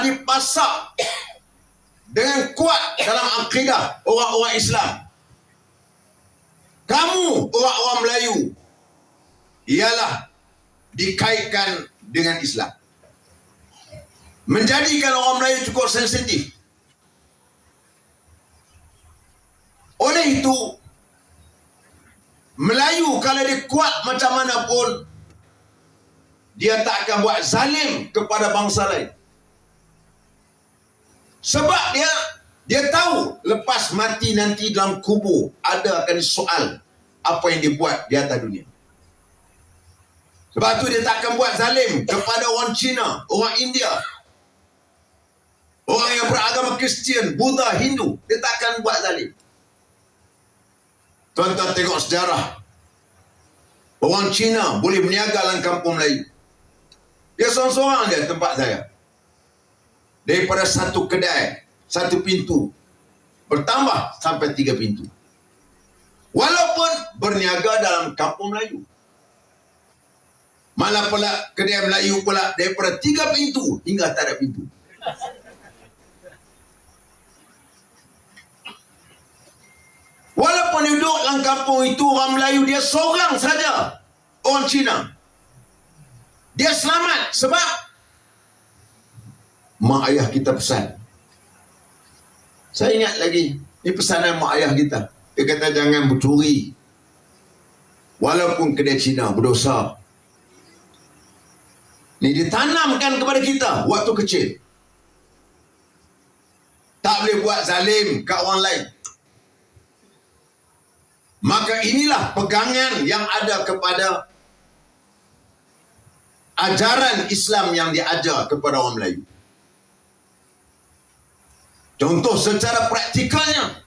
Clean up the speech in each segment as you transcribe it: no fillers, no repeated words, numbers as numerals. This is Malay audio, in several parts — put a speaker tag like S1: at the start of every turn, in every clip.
S1: dipasak dengan kuat dalam akidah orang-orang Islam. Kamu orang-orang Melayu ialah dikaitkan dengan Islam, menjadikan orang Melayu cukup sensitif. Oleh itu, Melayu kalau dia kuat macam mana pun, dia tak akan buat zalim kepada bangsa lain. Sebab dia tahu lepas mati nanti dalam kubur ada akan soal apa yang dia buat di atas dunia. Sebab tu dia tak akan buat zalim kepada orang Cina, orang India, orang yang beragama Kristian, Buddha, Hindu. Dia tak akan buat zalim. Tuan-tuan tengok sejarah. Orang Cina boleh berniaga dalam kampung Melayu. Dia seorang-seorang je tempat saya. Daripada satu kedai, satu pintu, bertambah sampai 3 pintu. Walaupun berniaga dalam kampung Melayu. Malah pula kedai Melayu pula daripada 3 pintu hingga tak ada pintu. Walaupun duduk dalam kampung itu orang Melayu, dia seorang saja orang Cina. Dia selamat sebab mak ayah kita pesan. Saya ingat lagi, ini pesanan mak ayah kita. Dia kata jangan bercuri. Walaupun kedai Cina berdosa. Ini ditanamkan kepada kita waktu kecil. Tak boleh buat zalim ke orang lain. Maka inilah pegangan yang ada kepada ajaran Islam yang diajar kepada orang Melayu. Contoh secara praktikalnya,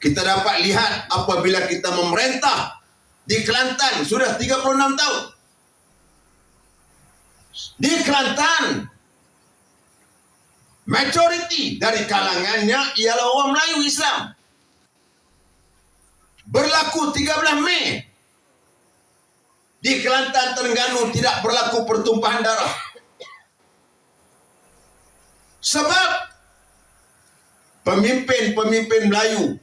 S1: kita dapat lihat apabila kita memerintah di Kelantan sudah 36 tahun. Di Kelantan, majoriti dari kalangannya ialah orang Melayu Islam. Berlaku 13 Mei. Di Kelantan, Terengganu tidak berlaku pertumpahan darah. Sebab pemimpin-pemimpin Melayu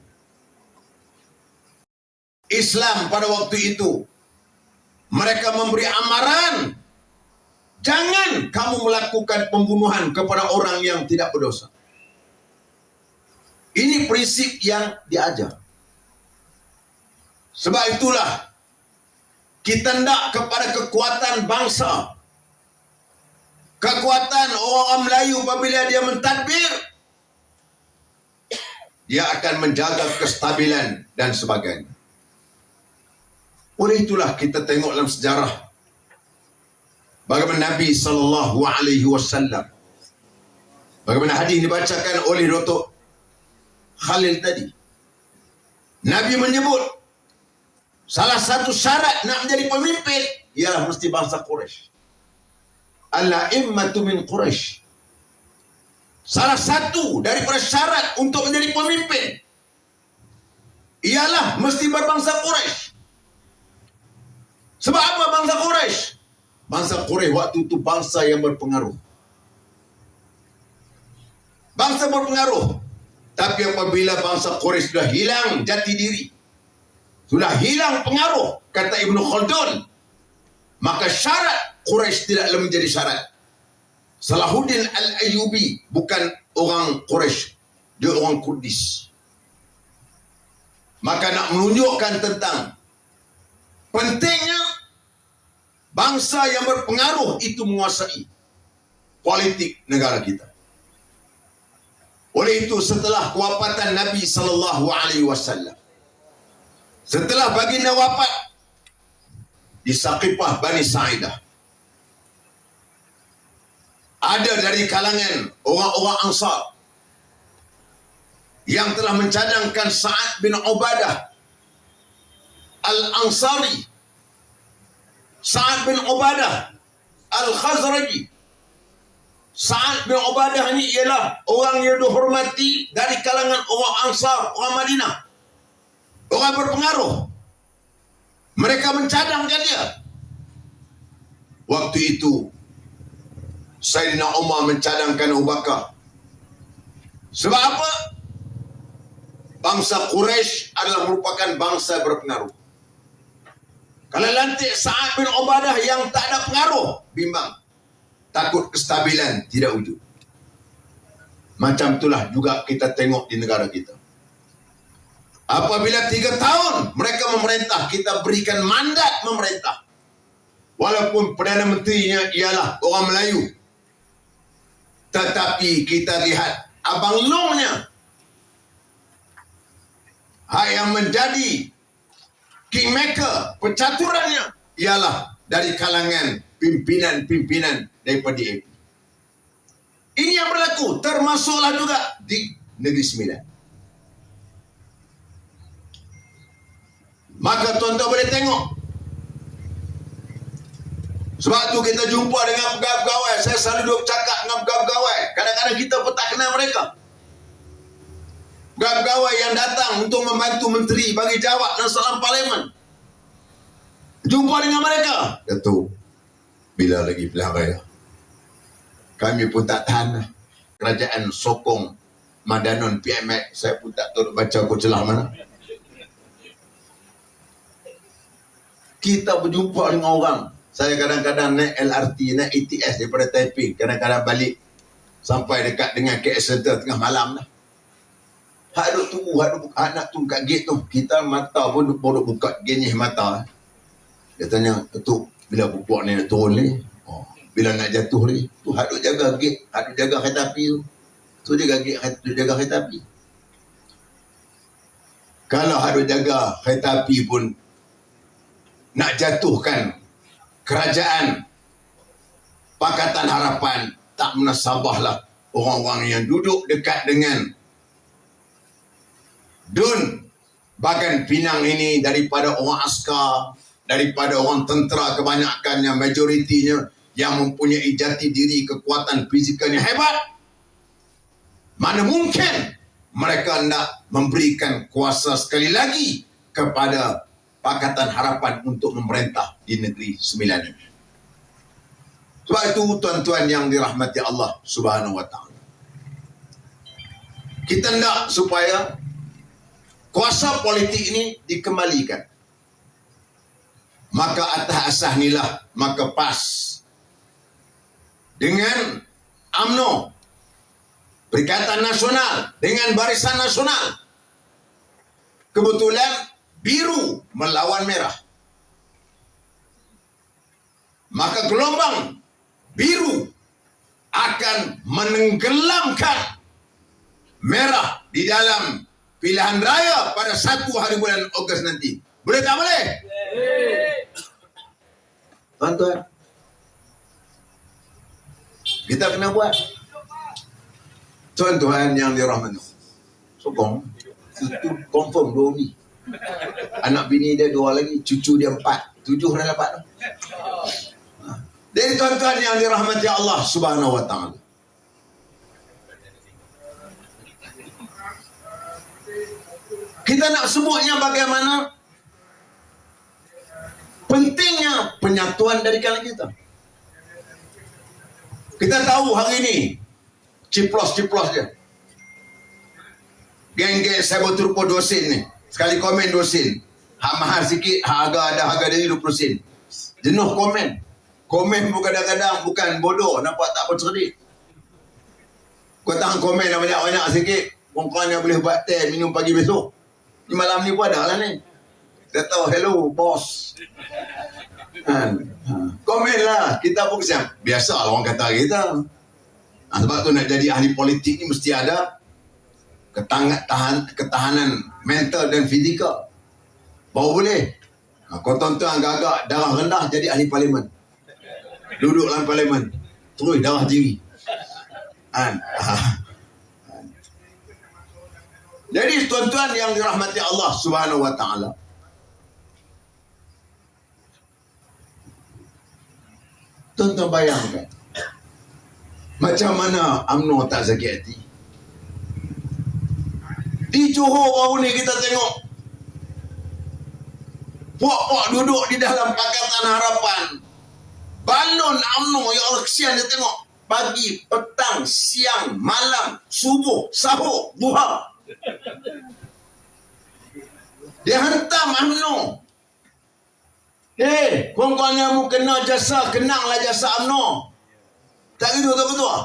S1: Islam pada waktu itu, mereka memberi amaran, jangan kamu melakukan pembunuhan kepada orang yang tidak berdosa. Ini prinsip yang diajar. Sebab itulah kita hendak kepada kekuatan bangsa. Kekuatan orang Melayu apabila dia mentadbir, dia akan menjaga kestabilan dan sebagainya. Oleh itulah kita tengok dalam sejarah bagaimana Nabi SAW, bagaimana hadis dibacakan oleh Dr. Khalil tadi. Nabi menyebut salah satu syarat nak menjadi pemimpin ialah mesti bangsa Quraisy. Al-a'immatu min Quraisy. Salah satu daripada syarat untuk menjadi pemimpin ialah mesti berbangsa Quraisy. Sebab apa bangsa Quraisy? Bangsa Quraisy waktu itu bangsa yang berpengaruh. Bangsa berpengaruh. Tapi apabila bangsa Quraisy sudah hilang jati diri, sudah hilang pengaruh, kata Ibn Khaldun, maka syarat Quraisy tidaklah menjadi syarat. Salahuddin Al-Ayyubi bukan orang Quraisy, dia orang Kurdis. Maka nak menunjukkan tentang pentingnya bangsa yang berpengaruh itu menguasai politik negara kita. Oleh itu setelah kewafatan Nabi SAW, setelah baginda wafat di Saqifah Bani Sa'idah, ada dari kalangan orang-orang Ansar yang telah mencadangkan Sa'ad bin Ubadah Al-Ansari, Sa'ad bin Ubadah Al-Khazraji. Sa'ad bin Ubadah ini ialah orang yang dihormati dari kalangan orang Ansar, orang Madinah, orang berpengaruh. Mereka mencadangkan dia. Waktu itu Sayyidina Umar mencadangkan Abu Bakar. Sebab apa? Bangsa Quraisy adalah merupakan bangsa berpengaruh. Kalau lantik Sa'ad bin Ubadah yang tak ada pengaruh, bimbang. Takut kestabilan tidak wujud. Macam itulah juga kita tengok di negara kita. Apabila 3 tahun mereka memerintah, kita berikan mandat memerintah. Walaupun Perdana Menterinya ialah orang Melayu. Tetapi kita lihat Abang Longnya yang menjadi kingmaker, pencaturannya ialah dari kalangan pimpinan-pimpinan daripada DAP. Ini yang berlaku, termasuklah juga di Negeri Sembilan. Maka tuan-tuan boleh tengok. Sebab tu kita jumpa dengan pegawai-pegawai. Saya selalu duk cakap dengan pegawai-pegawai. Kadang-kadang kita pun tak kenal mereka. Pegawai yang datang untuk membantu menteri bagi jawab dalam soalan parlimen. Jumpa dengan mereka. Datuk, bila lagi pilihan raya? Kami pun tak tahan. Kerajaan sokong Madanon PMX. Saya pun tak tahu baca aku celah mana. Kita berjumpa dengan orang. Saya kadang-kadang naik LRT, naik ETS daripada Taipei. Kadang-kadang balik sampai dekat dengan KL Center tengah malam dah. Hak duk tunggu, hak nak tunggu kat gate tu. Kita mata pun baru buka genyih mata. Dia tanya, Datuk, bila pupuk ni nak turun ni? Oh, bila nak jatuh ni? Tu hak duk jaga gate, hak duk jaga kereta api tu. Tu jaga gate, duk jaga kereta api. Kalau hak duk jaga kereta api pun nak jatuhkan kerajaan Pakatan Harapan, tak menasabahlah orang-orang yang duduk dekat dengan Dun Bagan Pinang ini daripada orang askar, daripada orang tentera kebanyakannya, majoritinya yang mempunyai jati diri, kekuatan fizikalnya hebat. Mana mungkin mereka nak memberikan kuasa sekali lagi kepada Pakatan Harapan untuk memerintah di Negeri Sembilan ini. Sebab itu tuan-tuan yang dirahmati Allah Subhanahu Wa Taala, kita hendak supaya kuasa politik ini dikembalikan. Maka atas asas inilah, maka PAS dengan UMNO, Perikatan Nasional, dengan Barisan Nasional, kebetulan biru melawan merah. Maka gelombang biru akan menenggelamkan merah di dalam pilihan raya pada 1 hari bulan Ogos nanti. Boleh tak boleh? Tuan-tuan, kita kena buat. Tuan-tuan yang dirahmati, sokong. Itu confirm 2 ni. Anak bini dia 2 lagi, cucu dia 4, 7 dah dapat. Jadi tuan-tuan yang dirahmati Allah Subhanahu Wa Taala, kita nak sebutnya bagaimana pentingnya penyatuan dari kalangan kita. Kita tahu hari ini ciplos-ciplos dia, geng-geng sabotur po 2 sen ni, sekali komen 2 sen, hak mahal sikit, harga ada harga dari 20 sen. Jenuh komen. Komen pun kadang-kadang bukan bodoh, nampak tak bercerdik. Kau tahan komen dah banyak-banyak sikit, kurang-kurangnya boleh buat teh minum pagi besok. Ni malam ni pun ada lah ni. Dia tahu, hello bos. Komen lah, kita pun kesian. Biasalah orang kata kita. Sebab tu nak jadi ahli politik ni mesti ada ketahanan mental dan fizikal. Baru boleh. Kau tuan-tuan agak-agak darah rendah jadi ahli parlimen. Duduk dalam parlimen, terus darah tinggi. Jadi tuan-tuan yang dirahmati Allah Subhanahu Wa Taala, tuan-tuan bayangkan macam mana UMNO tak sakit hati. Di Johor baru ni kita tengok puak-puak duduk di dalam Pakatan Harapan, balon UMNO, ya Allah kesian dia tengok. pagi, petang, siang, malam, subuh, sahur, duha. Dia hantar UMNO. Kawan-kawan yang mu kena jasa, kenanglah jasa UMNO. Tak gitu, tak betul?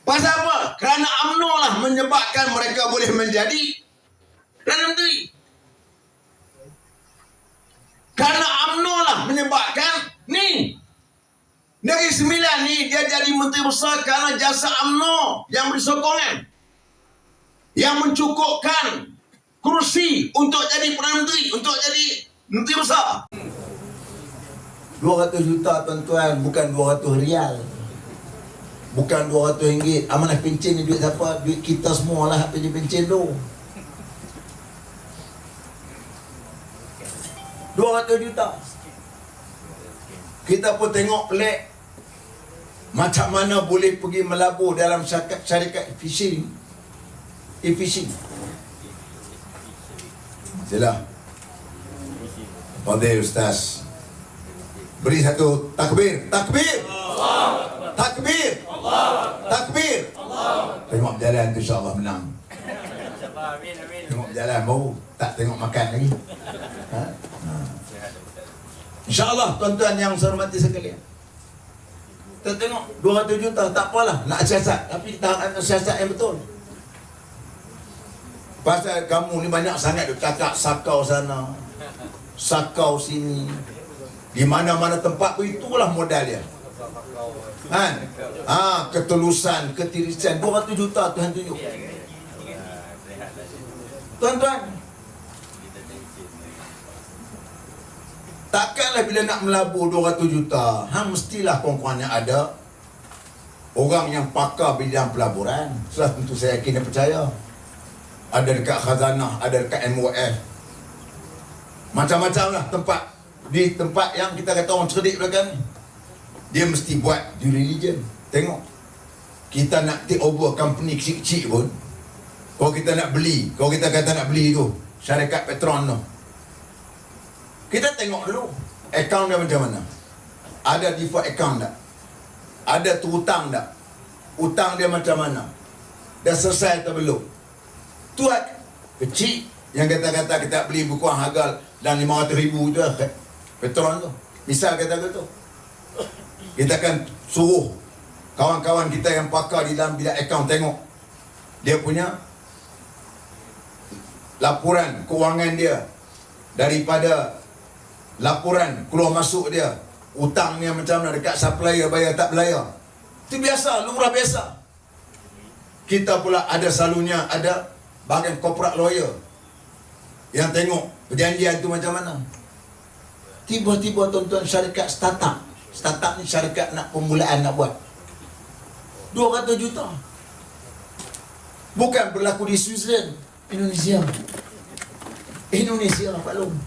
S1: Pasal apa? Kerana UMNO lah menyebabkan mereka boleh menjadi Perdana Menteri. Kerana UMNO lah menyebabkan ni Negeri Sembilan ni dia jadi menteri besar kerana jasa UMNO yang beri sokongan, yang mencukupkan kursi untuk jadi Perdana Menteri, untuk jadi menteri besar.
S2: 200 juta tuan-tuan, bukan 200 rial. Bukan 200 ringgit. Amanah pencen ni duit siapa? Duit kita semua lah pencen tu. 200 juta. Kita pun tengok pelik macam mana boleh pergi melabur dalam syarikat fishing. E-fishing. Sila. Fadil Ustaz. Beri satu takbir. Takbir. Allah. Takbir. Allah. Takbir. Allah. Tengok berjalan tu insya-Allah menang. Amin, amin. Tengok berjalan baru tak tengok makan lagi. InsyaAllah tuan-tuan yang saya hormati sekalian. Kita tengok 200 juta tak apalah nak siasat, tapi kita nak siasat yang betul. Pasal kamu ni banyak sangat duk cakap sakau sana, sakau sini. Di mana-mana tempat pun itulah modal dia. Kan? Ketulusan, ketirisan 200 juta Tuhan tunjuk. Tuan-tuan, takkanlah bila nak melabur 200 juta, mestilah kawan-kawan yang ada orang yang pakar bidang pelaburan. Sudah tentu saya yakin dan percaya. Ada dekat Khazanah, ada dekat MOF. Macam-macam lah tempat. Di tempat yang kita kata orang cerdik belakang ni, dia mesti buat due diligence. Tengok, kita nak take over company kecil-kecil pun, kalau kita nak beli, kalau kita kata nak beli tu syarikat Petron tu, kita tengok dulu akaun dia macam mana. Ada default account tak? Ada terhutang tak? Hutang dia macam mana? Dah selesai atau belum? Tu kecil yang kata-kata kita beli buku harga dan 500,000 tu Petron tu. Misal kata gitu, kita akan suruh kawan-kawan kita yang pakar di dalam bidang akaun tengok dia punya laporan kewangan dia, daripada laporan keluar masuk dia, hutangnya macam mana, dekat supplier bayar tak bayar. Itu biasa, lumrah biasa. Kita pula ada selalunya ada bahagian corporate lawyer yang tengok perjanjian tu macam mana. Tiba-tiba tuan-tuan syarikat startup ni syarikat nak permulaan nak buat 200 juta. Bukan berlaku di Switzerland, Indonesia Pak Long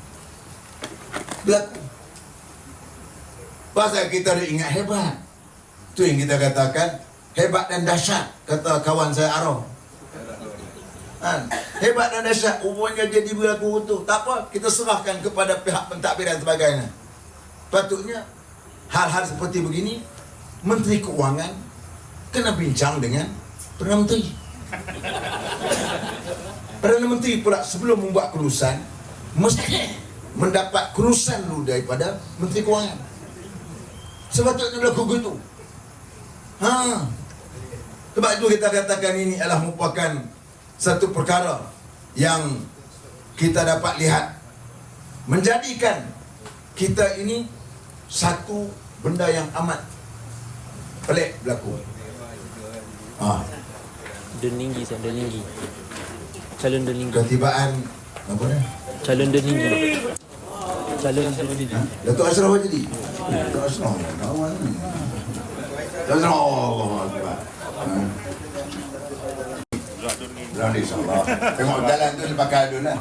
S2: berlaku. Pasal kita ada ingat hebat. Tu yang kita katakan hebat dan dahsyat, kata kawan saya Arif. Hebat dan dahsyat, rupanya jadi berlaku tu. Tak apa, kita serahkan kepada pihak pentadbir dan sebagainya. Patutnya hal-hal seperti begini Menteri Keuangan kena bincang dengan Perdana Menteri. Perdana Menteri pula sebelum membuat kelulusan mesti mendapat kelulusan dulu daripada Menteri Keuangan. Sepatutnya berlaku begitu. Sebab itu kita katakan ini adalah merupakan satu perkara yang kita dapat lihat menjadikan kita ini satu benda yang amat pelik berlaku.
S3: Deninggi. Calon Deninggi.
S2: Ketibaan apa ni?
S3: Calon Deninggi.
S2: Datuk Ashraf jadi. Datuk Ashraf kawan ni. Datuk Ashraf Allah. Berang insya-Allah. Tengok jalan tu dia pakai adun lah.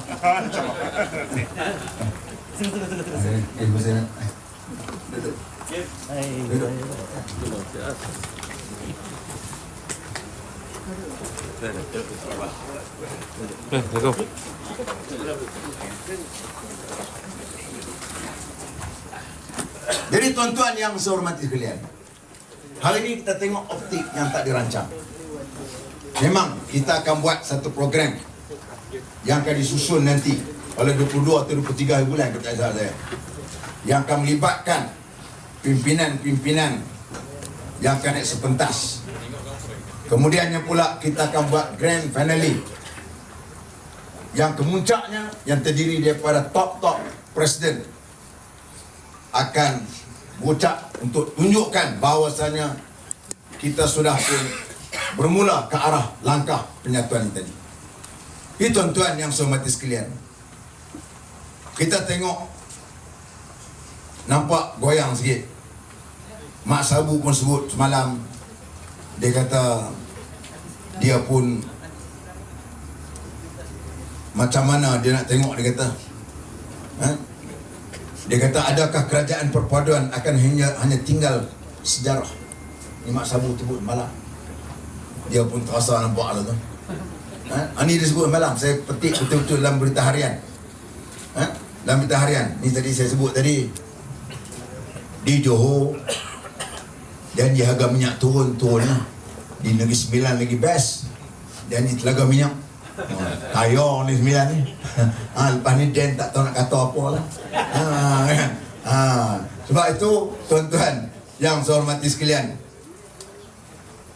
S2: Bersih. Duduk.
S3: Go.
S2: Jadi tuan-tuan yang saya hormati sekalian, Hari ini kita tengok optik yang tak dirancang. Memang kita akan buat satu program yang akan disusun nanti oleh 22 atau 23 bulan kata saya, yang akan melibatkan pimpinan-pimpinan yang akan naik sepentas. Kemudiannya pula kita akan buat grand finale yang kemuncaknya yang terdiri daripada top-top presiden akan berucap untuk tunjukkan bahawasanya kita sudah pun bermula ke arah langkah penyatuan ini tadi. Ini tuan-tuan yang saya hormati sekalian, kita tengok nampak goyang sikit. Mak Sabu pun sebut semalam, dia kata dia pun macam mana dia nak tengok, dia kata dia kata adakah kerajaan perpaduan akan hanya tinggal sejarah. Ni Mak Sabu sebut malam, dia pun terasa nampak lah tu. Ini dia sebut malam, saya petik betul-betul dalam berita harian. Dalam berita harian ni tadi saya sebut tadi, di Johor dan di harga minyak turun lah. Di Negeri Sembilan lagi best, dan di Telaga Minyak kaya ni Sembilan ni. Lepas ni Dan tak tahu nak kata apa lah. Sebab itu tuan-tuan yang saya hormati sekalian,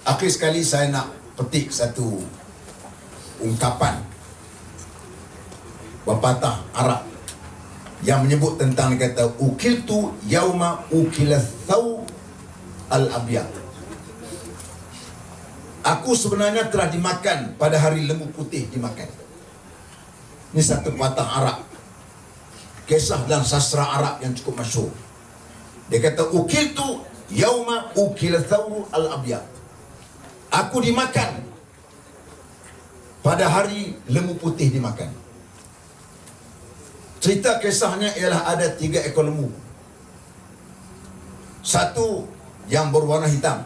S2: akhir sekali saya nak petik satu ungkapan pepatah Arab yang menyebut tentang, kata ukiltu yauma ukilathaw al-abyad. Aku sebenarnya telah dimakan pada hari lembu putih dimakan. Ini satu pepatah Arab, kisah dalam sastra Arab yang cukup masyhur. Dia kata ukiltu yauma ukilathaw al-abyad. Aku dimakan pada hari lembu putih dimakan. Cerita kisahnya ialah ada 3 ekor lembu. Satu yang berwarna hitam,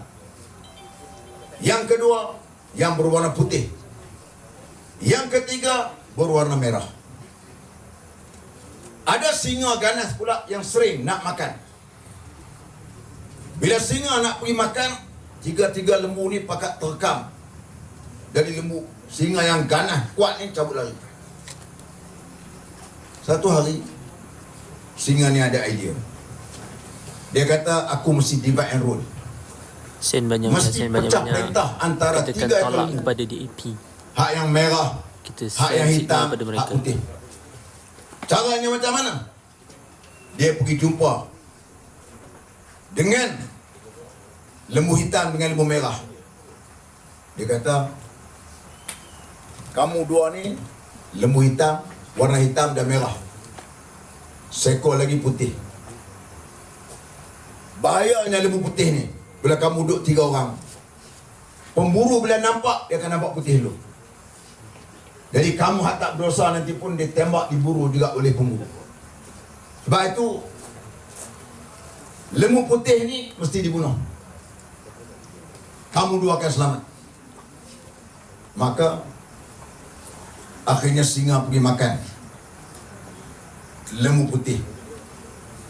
S2: yang kedua yang berwarna putih, yang ketiga berwarna merah. Ada singa ganas pula yang sering nak makan. Bila singa nak pergi makan, 3 lembu ni pakat terekam dari lembu singa yang ganas kuat ni cabut lari. Satu hari singa ni ada idea. Dia kata aku mesti divide and rule.
S3: Sen
S2: Mesti pecah perintah antara
S3: kita
S2: 3
S3: akan
S2: ekor
S3: tolak
S2: lembu.
S3: kepada DAP.
S2: Hak yang merah,
S3: Kita
S2: hak yang
S3: send
S2: hitam,
S3: signal pada
S2: hak
S3: mereka.
S2: putih. Caranya macam mana? Dia pergi jumpa dengan lembu hitam dengan lembu merah. Dia kata, kamu dua ni lembu hitam, warna hitam dan merah, seekor lagi putih. Bahayanya lembu putih ni, bila kamu duduk 3 orang, pemburu bila nampak, dia akan nampak putih dulu. Jadi kamu hak tak berdosa nanti pun ditembak, diburu juga oleh pemburu. Sebab itu lembu putih ni mesti dibunuh. Kamu dua akan selamat. Maka akhirnya singa pergi makan lembu putih.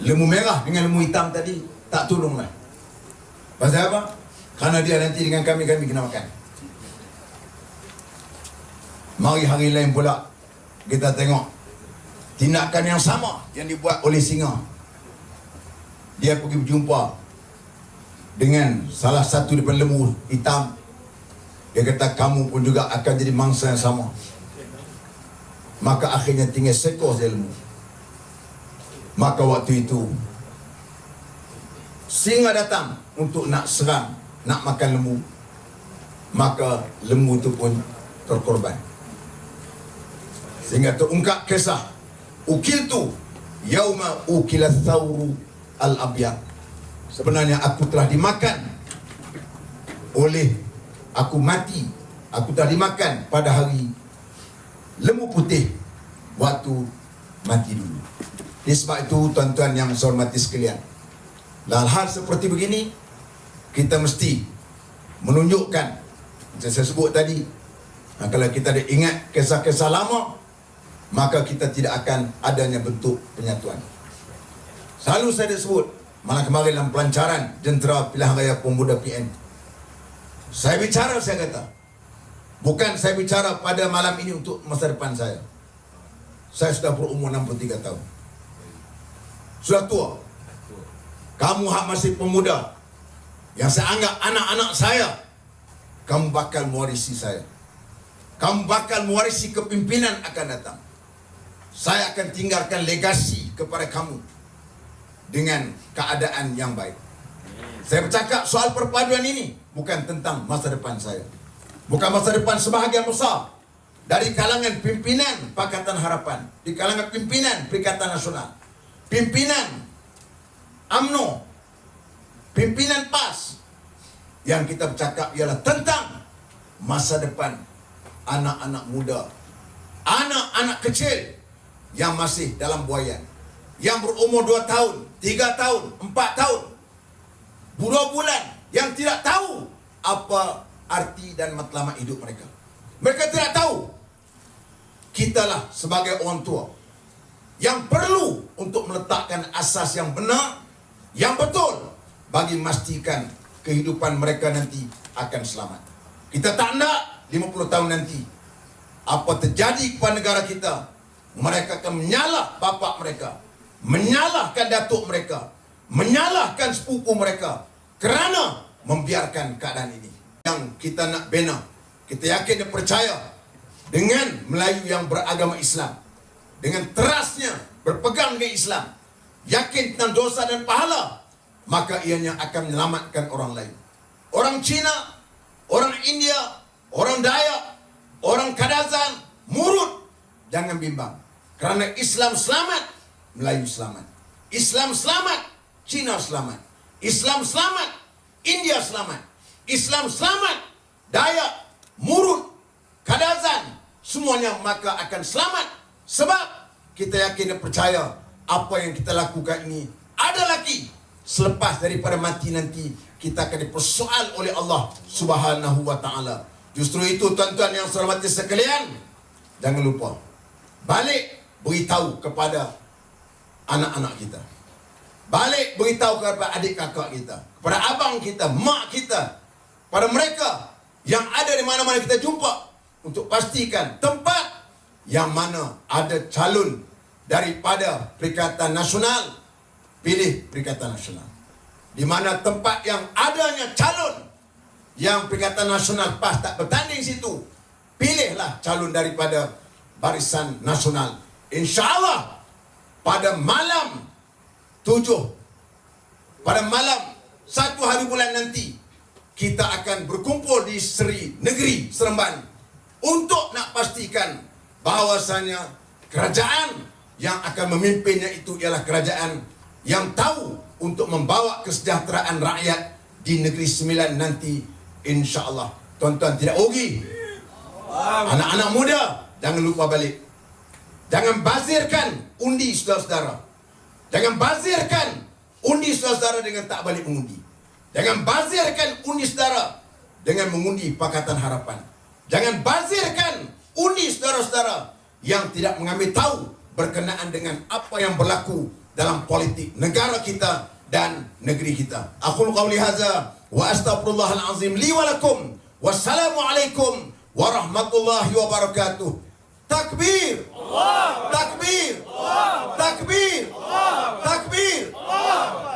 S2: Lembu merah dengan lembu hitam tadi tak tolonglah. Pasal apa? Kerana dia nanti dengan kami kena makan. Mari hari lain pula kita tengok tindakan yang sama yang dibuat oleh singa. Dia pergi berjumpa dengan salah satu daripada lembu hitam. Dia kata kamu pun juga akan jadi mangsa yang sama. Maka akhirnya tinggal seekor saja lembu. Maka waktu itu singa datang untuk nak serang, nak makan lembu. Maka lembu itu pun terkorban. Sehingga terungkap kisah ukiltu yauma ukilathawru al-abyad. Sebenarnya aku telah dimakan oleh, aku mati, aku telah dimakan pada hari lembu putih waktu mati dulu. Ini sebab itu tuan-tuan yang saya hormati sekalian, hal-hal seperti begini kita mesti menunjukkan, macam saya sebut tadi, kalau kita ada ingat kisah-kisah lama, maka kita tidak akan adanya bentuk penyatuan. Selalu saya sebut, malah kemarin dalam pelancaran Jentera Pilihan Raya Pemuda PN. Saya bicara, saya kata, bukan saya bicara pada malam ini untuk masa depan saya. Saya sudah berumur 63 tahun. Sudah tua. Kamu hak masih pemuda, yang saya anggap anak-anak saya, kamu bakal mewarisi saya. Kamu bakal mewarisi kepimpinan akan datang. Saya akan tinggalkan legasi kepada kamu dengan keadaan yang baik. Saya bercakap soal perpaduan ini bukan tentang masa depan saya. Bukan masa depan sebahagian besar dari kalangan pimpinan Pakatan Harapan, di kalangan pimpinan Perikatan Nasional, pimpinan UMNO, pimpinan PAS. Yang kita bercakap ialah tentang masa depan anak-anak muda, anak-anak kecil yang masih dalam buayan, yang berumur 2 tahun, 3 tahun, 4 tahun, 2 bulan, yang tidak tahu apa arti dan matlamat hidup mereka. Mereka tidak tahu. Kitalah sebagai orang tua yang perlu untuk meletakkan asas yang benar, yang betul, bagi memastikan kehidupan mereka nanti akan selamat. Kita tak nak 50 tahun nanti apa terjadi kepada negara kita, mereka akan menyalah bapa mereka, menyalahkan datuk mereka, menyalahkan sepupu mereka kerana membiarkan keadaan ini. Yang kita nak bina, kita yakin dan percaya dengan Melayu yang beragama Islam, dengan terasnya berpegang dengan Islam, yakin tentang dosa dan pahala, maka ianya akan menyelamatkan orang lain. Orang Cina, orang India, orang Dayak, orang Kadazan, Murut, jangan bimbang. Kerana Islam selamat, Melayu selamat. Islam selamat, Cina selamat. Islam selamat, India selamat. Islam selamat, Dayak, Murut, Kadazan, semuanya maka akan selamat. Sebab kita yakin dan percaya apa yang kita lakukan ini ada lagi. Selepas daripada mati nanti, kita akan dipersoal oleh Allah Subhanahu wa ta'ala. Justru itu tuan-tuan yang saya hormati sekalian, jangan lupa balik beritahu kepada anak-anak kita, balik beritahu kepada adik kakak kita, kepada abang kita, mak kita, pada mereka yang ada di mana-mana kita jumpa, untuk pastikan tempat yang mana ada calon daripada Perikatan Nasional, pilih Perikatan Nasional. Di mana tempat yang adanya calon yang Perikatan Nasional PAS tak bertanding situ, pilihlah calon daripada Barisan Nasional. InsyaAllah pada malam 7, pada malam 1 hari bulan nanti, kita akan berkumpul di Seri Negeri Seremban untuk nak pastikan bahawasanya kerajaan yang akan memimpinnya itu ialah kerajaan yang tahu untuk membawa kesejahteraan rakyat di Negeri Sembilan nanti, insya-Allah. Tuan-tuan tidak rugi. Anak-anak muda, jangan lupa balik. Jangan bazirkan undi saudara-saudara. Jangan bazirkan undi saudara-saudara dengan tak balik mengundi. Jangan bazirkan undi saudara dengan mengundi Pakatan Harapan. Jangan bazirkan undi saudara-saudara yang tidak mengambil tahu berkenaan dengan apa yang berlaku dalam politik negara kita dan negeri kita. Aqul qawli hadza wa astaghfirullahal azim li wa lakum. Wassalamualaikum warahmatullahi wabarakatuh. Takbir! Allah! Takbir! Allah! Takbir! Allah! Takbir! Allah!